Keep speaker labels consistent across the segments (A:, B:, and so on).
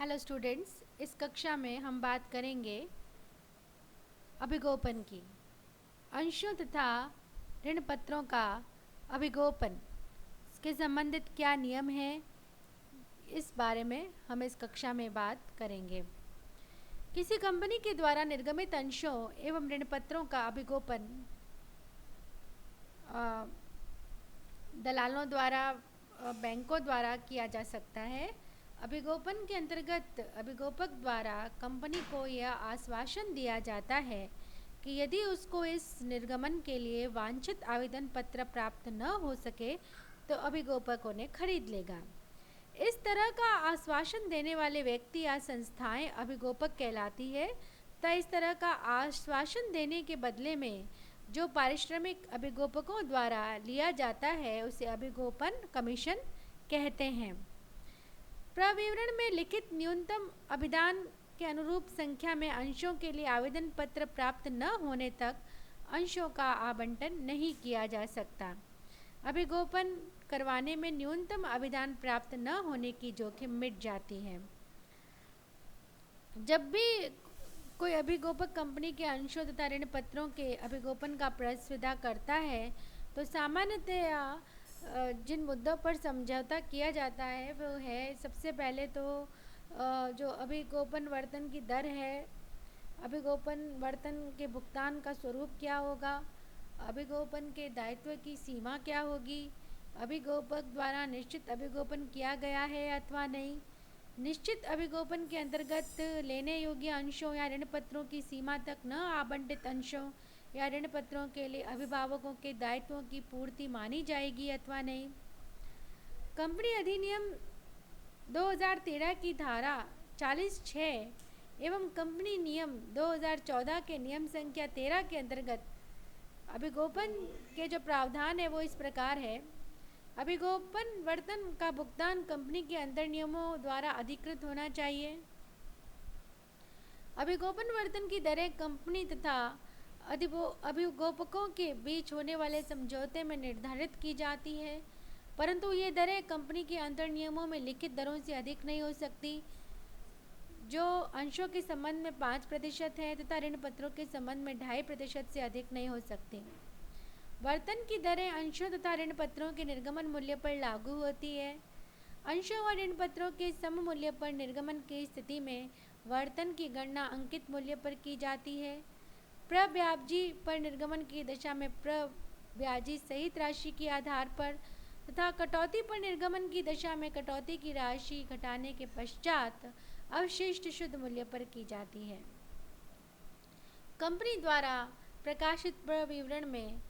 A: Hello students, इस कक्षा में हम बात करेंगे अभिगोपन की। अंशों तथा ऋण पत्रों का अभिगोपन के संबंधित क्या नियम हैं, इस बारे में हम इस कक्षा में बात करेंगे। किसी कंपनी के द्वारा निर्गमित अंशों एवं ऋण पत्रों का अभिगोपन दलालों द्वारा, बैंकों द्वारा किया जा सकता है। अभिगोपन के अंतर्गत अभिगोपक द्वारा कंपनी को यह आश्वासन दिया जाता है कि यदि उसको इस निर्गमन के लिए वांछित आवेदन पत्र प्राप्त न हो सके तो अभिगोपक उन्हें खरीद लेगा। इस तरह का आश्वासन देने वाले व्यक्ति या संस्थाएं अभिगोपक कहलाती है। तो इस तरह का आश्वासन देने के बदले में जो पारिश्रमिक अभिगोपकों द्वारा लिया जाता है उसे अभिगोपन कमीशन कहते हैं। प्रविवरण में लिखित न्यूनतम अभिदान के अनुरूप संख्या में अंशों के लिए आवेदन पत्र प्राप्त न होने तक अंशों का आवंटन नहीं किया जा सकता। अभिगोपन करवाने में न्यूनतम अभिदान प्राप्त न होने की जोखिम मिट जाती है। जब भी कोई अभिगोपक कंपनी के अंशों तथा ऋण पत्रों के अभिगोपन का प्रस्ताव करता है तो सामान्यतया जिन मुद्दों पर समझौता किया जाता है वो है, सबसे पहले तो जो अभिगोपन वर्तन की दर है, अभिगोपन वर्तन के भुगतान का स्वरूप क्या होगा, अभिगोपन के दायित्व की सीमा क्या होगी, अभिगोपक द्वारा निश्चित अभिगोपन किया गया है अथवा नहीं, निश्चित अभिगोपन के अंतर्गत लेने योग्य अंशों या ऋण पत्रों की सीमा तक न आवंटित अंशों या ऋण पत्रों के लिए अभिभावकों के दायित्वों की पूर्ति मानी जाएगी अथवा नहीं। कंपनी अधिनियम 2013 की धारा 40(6) एवं कंपनी नियम 2014 के नियम संख्या 13 के अंतर्गत अभिगोपन के जो प्रावधान है वो इस प्रकार है। अभिगोपन वर्तन का भुगतान कंपनी के अंतर नियमों द्वारा अधिकृत होना चाहिए। अभिगोपन वर्तन की दरें कंपनी तथा अभिगोपकों के बीच होने वाले समझौते में निर्धारित की जाती है, परंतु ये दरें कंपनी के अंतर नियमों में लिखित दरों से अधिक नहीं हो सकती, जो अंशों के संबंध में 5% है तथा ऋण पत्रों के संबंध में 2.5% से अधिक नहीं हो सकती। वर्तन की दरें अंशों तथा ऋण पत्रों के निर्गमन मूल्य पर लागू होती है। अंशों और ऋण पत्रों के सम मूल्य पर निर्गमन की स्थिति में वर्तन की गणना अंकित मूल्य पर की जाती है। प्रब्याजी पर निर्गमन की दशा में प्रब्याजी सहित राशि के आधार पर तथा कटौती पर निर्गमन की दशा में कटौती की राशि घटाने के पश्चात अवशिष्ट शुद्ध मूल्य पर की जाती है। कंपनी द्वारा प्रकाशित प्रविवरण में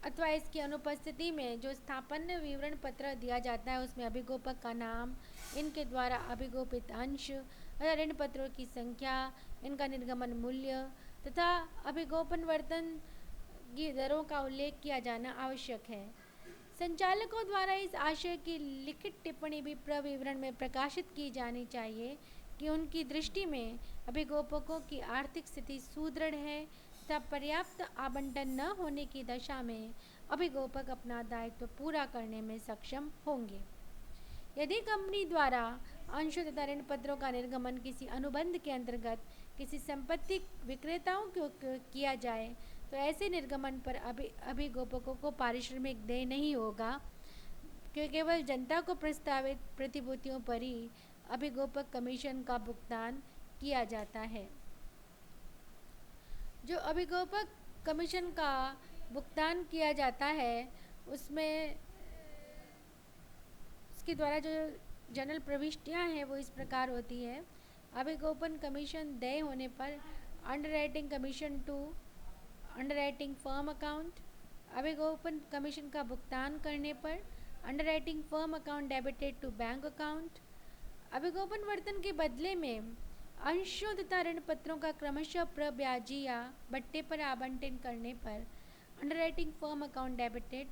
A: अथवा इसकी अनुपस्थिति में जो स्थापन्य विवरण पत्र दिया जाता है उसमें अभिगोपक का नाम, इनके द्वारा अभिगोपित अंश तथा ऋण पत्रों की संख्या, इनका निर्गमन मूल्य तथा अभिगोपन वर्तन की दरों का उल्लेख किया जाना आवश्यक है। संचालकों द्वारा इस आशय की लिखित टिप्पणी भी प्रविवरण में प्रकाशित की जानी चाहिए कि उनकी दृष्टि में अभिगोपकों की आर्थिक स्थिति सुदृढ़ है तथा पर्याप्त आवंटन न होने की दशा में अभिगोपक अपना दायित्व पूरा करने में सक्षम होंगे। यदि कंपनी द्वारा अंशों तथा ऋण पत्रों का निर्गमन किसी अनुबंध के अंतर्गत किसी संपत्ति विक्रेताओं को किया जाए तो ऐसे निर्गमन पर अभिगोपकों को पारिश्रमिक देय नहीं होगा, क्योंकि केवल जनता को प्रस्तावित प्रतिभूतियों पर ही अभिगोपक कमीशन का भुगतान किया जाता है। जो अभिगोपक कमीशन का भुगतान किया जाता है उसमें उसके द्वारा जो जनरल प्रविष्टियाँ हैं वो इस प्रकार होती है। अभिगोपन कमीशन देय होने पर underwriting commission to underwriting firm account, अभिगोपन कमीशन का भुगतान करने पर underwriting firm account debited to bank account, अभिगोपन वर्तन के बदले में अंशों तथा ऋण पत्रों का क्रमशः प्रब्याजी या बट्टे पर आवंटन करने पर underwriting firm account debited,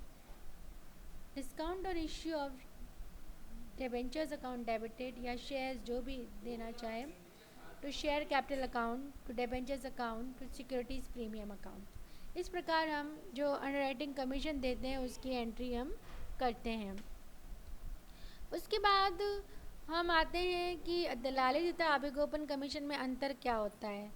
A: discount और issue of debentures account debited या शेयर्स जो भी देना चाहे to share capital account, to debentures account, to securities premium account. इस प्रकार हम जो अंडरराइटिंग कमीशन देते हैं उसकी एंट्री हम करते हैं। उसके बाद हम आते हैं कि दलाली तथा अभिगोपन कमीशन में अंतर क्या होता है।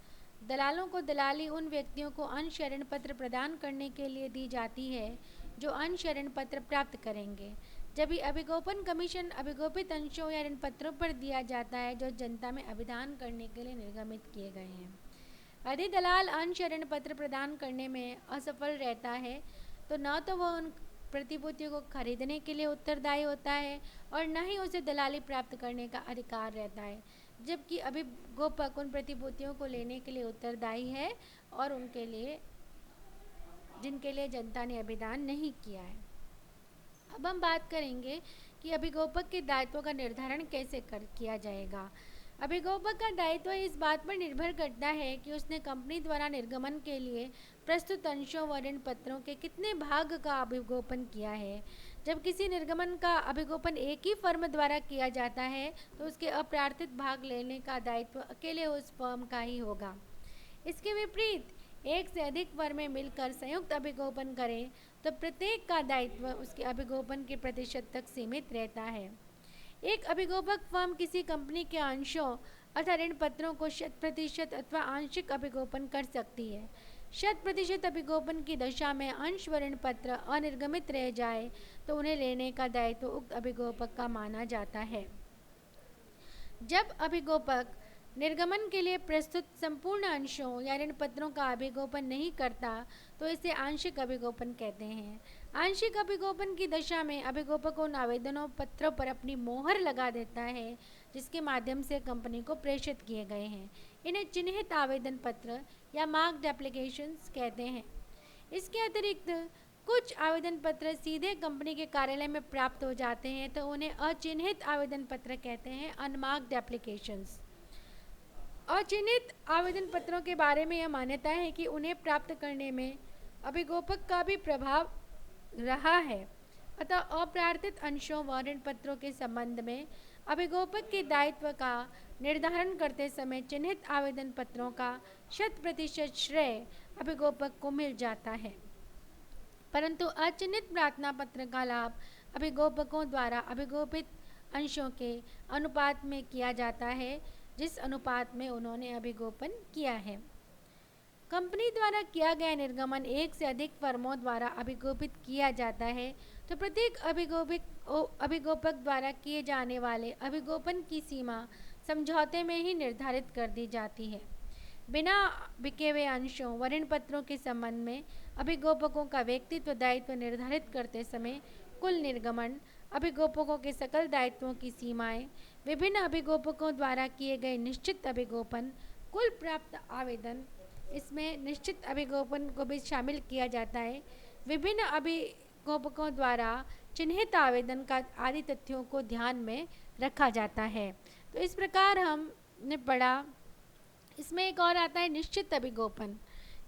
A: दलालों को दलाली उन व्यक्तियों को अंशरण पत्र प्रदान करने के लिए दी जाती है जो अंशरण पत्र प्राप्त करेंगे, जबकि अभिगोपन कमीशन अभिगोपित अंशों या ऋण पत्रों पर दिया जाता है जो जनता में अभिदान करने के लिए निर्गमित किए गए हैं। यदि दलाल अंशरण पत्र प्रदान करने में असफल रहता है तो न तो वह उन प्रतिभूतियों को खरीदने के लिए उत्तरदायी होता है और न ही उसे दलाली प्राप्त करने का अधिकार रहता है, जबकि अभिगोपक उन प्रतिभूतियों को लेने के लिए उत्तरदायी है और उनके लिए जिनके लिए जनता ने अभिदान नहीं किया है। अब हम बात करेंगे कि अभिगोपक के दायित्वों का निर्धारण कैसे किया जाएगा। अभिगोपक का दायित्व इस बात पर निर्भर करता है कि उसने कंपनी द्वारा निर्गमन के लिए प्रस्तुत अंशों व ऋण पत्रों के कितने भाग का अभिगोपन किया है। जब किसी निर्गमन का अभिगोपन एक ही फर्म द्वारा किया जाता है तो उसके अप्रार्थित भाग लेने का दायित्व अकेले उस फर्म का ही होगा। इसके विपरीत एक से अधिक फर्में मिलकर संयुक्त अभिगोपन करें तो प्रत्येक का दायित्व उसके अभिगोपन के प्रतिशत तक सीमित रहता है। एक अभिगोपक फर्म किसी कंपनी के अंशों अथवा ऋण पत्रों को 100% अथवा आंशिक अभिगोपन कर सकती है। 100% अभिगोपन की दशा में अंश व ऋण पत्र अनिर्गमित रह जाए तो उन्हें लेने का दायित्व उक्त अभिगोपक का माना जाता है। जब अभिगोपक निर्गमन के लिए प्रस्तुत संपूर्ण अंशों या ऋण पत्रों का अभिगोपन नहीं करता तो इसे आंशिक अभिगोपन कहते हैं। आंशिक अभिगोपन की दशा में अभिगोपक उन आवेदनों पत्रों पर अपनी मोहर लगा देता है जिसके माध्यम से कंपनी को प्रेषित किए गए हैं। इन्हें चिन्हित आवेदन पत्र या मार्क्ड एप्लीकेशंस कहते हैं। इसके अतिरिक्त कुछ आवेदन पत्र सीधे कंपनी के कार्यालय में प्राप्त हो जाते हैं तो उन्हें अचिन्हित आवेदन पत्र कहते हैं, अनमार्क्ड एप्लीकेशंस। अचिन्हित आवेदन पत्रों के बारे में यह मान्यता है कि उन्हें प्राप्त करने में अभिगोपक का भी प्रभाव रहा है। अतः अप्रार्थित अंशों व ऋण पत्रों के संबंध में अभिगोपक के दायित्व का निर्धारण करते समय चिन्हित आवेदन पत्रों का 100% श्रेय अभिगोपक को मिल जाता है, परंतु अचिन्हित प्रार्थना पत्र का लाभ अभिगोपकों द्वारा अभिगोपित अंशों के अनुपात में किया जाता है जिस अनुपात में उन्होंने अभिगोपन किया है। कंपनी द्वारा किया गया निर्गमन एक से अधिक फर्मों द्वारा अभिगोपित किया जाता है तो प्रत्येक अभिगोपक द्वारा किए जाने वाले अभिगोपन की सीमा समझौते में ही निर्धारित कर दी जाती है। बिना बिके हुए अंशों व ऋण पत्रों के संबंध में अभिगोपकों का व्यक्तित्व दायित्व निर्धारित करते समय कुल निर्गमन, अभिगोपकों के सकल दायित्वों की सीमाएं, विभिन्न अभिगोपकों द्वारा किए गए निश्चित अभिगोपन, कुल प्राप्त आवेदन, इसमें निश्चित अभिगोपन को भी शामिल किया जाता है, विभिन्न अभिगोपकों द्वारा चिन्हित आवेदन का आदि तथ्यों को ध्यान में रखा जाता है। तो इस प्रकार हमने पढ़ा। इसमें एक और आता है निश्चित अभिगोपन।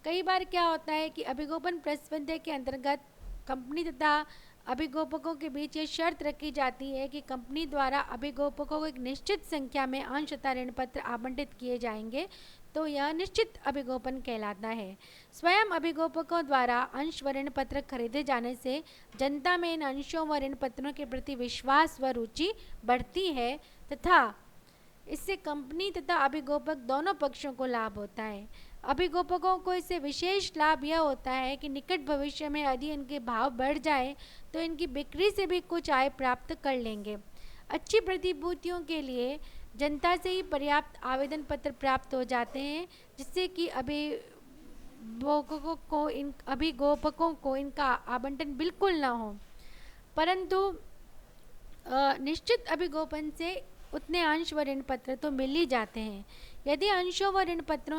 A: कई बार क्या होता है कि अभिगोपन प्रस्पंदे के अंतर्गत कंपनी तथा अभिगोपकों के बीच ये शर्त रखी जाती है कि कंपनी द्वारा अभिगोपकों को एक निश्चित संख्या में अंश तथा ऋण पत्र आवंटित किए जाएंगे तो यह निश्चित अभिगोपन कहलाता है। स्वयं अभिगोपकों द्वारा अंश व ऋण पत्र खरीदे जाने से जनता में इन अंशों व ऋण पत्रों के प्रति विश्वास व रुचि बढ़ती है तथा इससे कंपनी तथा अभिगोपक दोनों पक्षों को लाभ होता है। अभिगोपकों को इससे विशेष लाभ यह होता है कि निकट भविष्य में यदि इनके भाव बढ़ जाए तो इनकी बिक्री से भी कुछ आय प्राप्त कर लेंगे। अच्छी प्रतिभूतियों के लिए जनता से ही पर्याप्त आवेदन पत्र प्राप्त हो जाते हैं जिससे कि अभिगोपकों को इनका आवंटन बिल्कुल ना हो, परंतु निश्चित अभिगोपन से उतने अंश व ऋण पत्र तो मिल ही जाते हैं। यदि अंशों व ऋण पत्रों